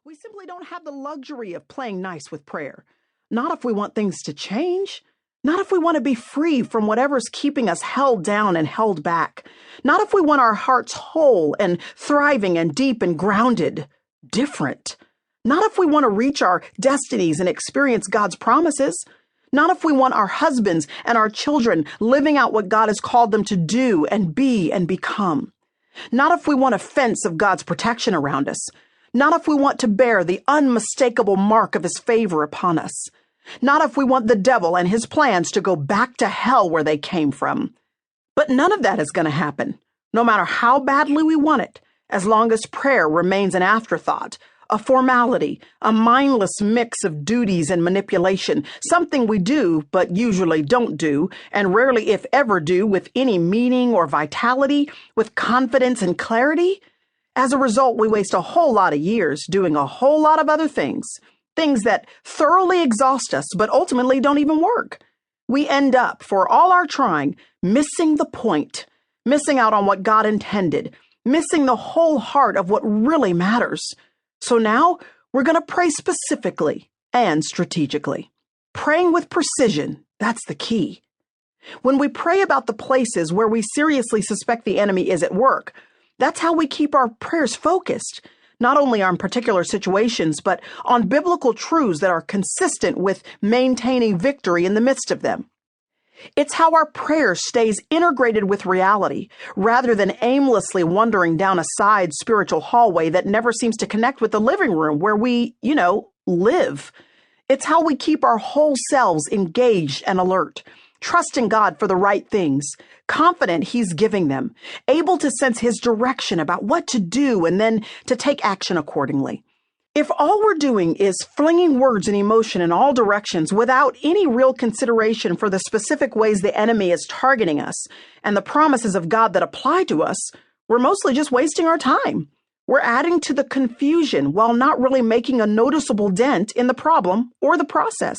We simply don't have the luxury of playing nice with prayer. Not if we want things to change. Not if we want to be free from whatever's keeping us held down and held back. Not if we want our hearts whole and thriving and deep and grounded. Different. Not if we want to reach our destinies and experience God's promises. Not if we want our husbands and our children living out what God has called them to do and be and become. Not if we want a fence of God's protection around us. Not if we want to bear the unmistakable mark of his favor upon us. Not if we want the devil and his plans to go back to hell where they came from. But none of that is going to happen, no matter how badly we want it, as long as prayer remains an afterthought, a formality, a mindless mix of duties and manipulation, something we do but usually don't do, and rarely if ever do with any meaning or vitality, with confidence and clarity. As a result, we waste a whole lot of years doing a whole lot of other things that thoroughly exhaust us but ultimately don't even work. We end up, for all our trying, missing the point, missing out on what God intended, missing the whole heart of what really matters. So now we're going to pray specifically and strategically. Praying with precision, that's the key. When we pray about the places where we seriously suspect the enemy is at work, that's how we keep our prayers focused, not only on particular situations, but on biblical truths that are consistent with maintaining victory in the midst of them. It's how our prayer stays integrated with reality, rather than aimlessly wandering down a side spiritual hallway that never seems to connect with the living room where we, live. It's how we keep our whole selves engaged and alert, trusting God for the right things, confident he's giving them, able to sense his direction about what to do and then to take action accordingly. If all we're doing is flinging words and emotion in all directions without any real consideration for the specific ways the enemy is targeting us and the promises of God that apply to us, we're mostly just wasting our time. We're adding to the confusion while not really making a noticeable dent in the problem or the process.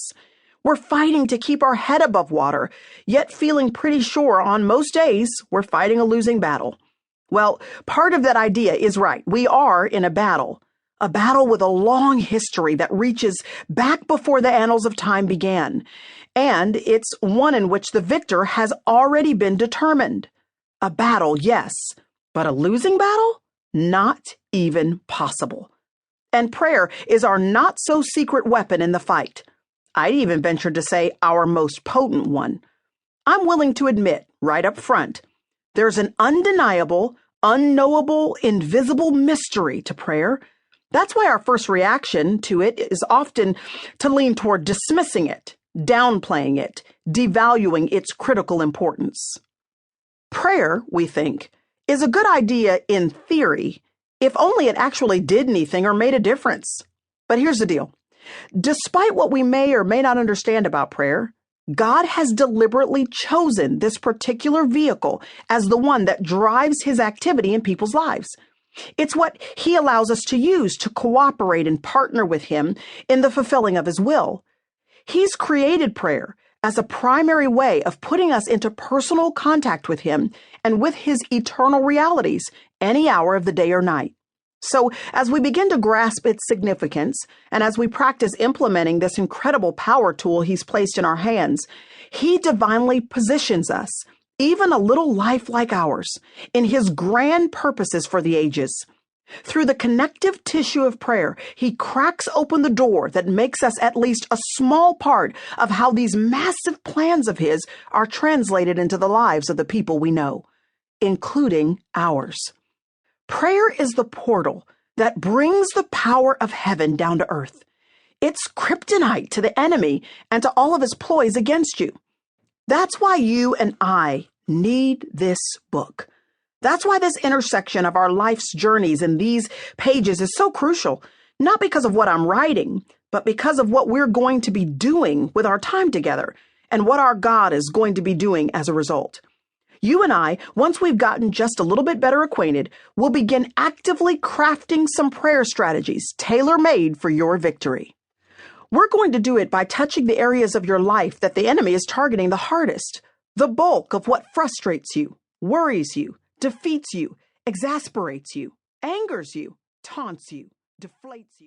We're fighting to keep our head above water, yet feeling pretty sure on most days we're fighting a losing battle. Well, part of that idea is right. We are in a battle with a long history that reaches back before the annals of time began. And it's one in which the victor has already been determined. A battle, yes, but a losing battle? Not even possible. And prayer is our not-so-secret weapon in the fight. I'd even venture to say our most potent one. I'm willing to admit, right up front, there's an undeniable, unknowable, invisible mystery to prayer. That's why our first reaction to it is often to lean toward dismissing it, downplaying it, devaluing its critical importance. Prayer, we think, is a good idea in theory, if only it actually did anything or made a difference. But here's the deal. Despite what we may or may not understand about prayer, God has deliberately chosen this particular vehicle as the one that drives his activity in people's lives. It's what he allows us to use to cooperate and partner with him in the fulfilling of his will. He's created prayer as a primary way of putting us into personal contact with him and with his eternal realities any hour of the day or night. So as we begin to grasp its significance, and as we practice implementing this incredible power tool he's placed in our hands, he divinely positions us, even a little life like ours, in his grand purposes for the ages. Through the connective tissue of prayer, he cracks open the door that makes us at least a small part of how these massive plans of his are translated into the lives of the people we know, including ours. Prayer is the portal that brings the power of heaven down to earth. It's kryptonite to the enemy and to all of his ploys against you. That's why you and I need this book. That's why this intersection of our life's journeys in these pages is so crucial, not because of what I'm writing, but because of what we're going to be doing with our time together and what our God is going to be doing as a result. You and I, once we've gotten just a little bit better acquainted, will begin actively crafting some prayer strategies tailor-made for your victory. We're going to do it by touching the areas of your life that the enemy is targeting the hardest, the bulk of what frustrates you, worries you, defeats you, exasperates you, angers you, taunts you, deflates you.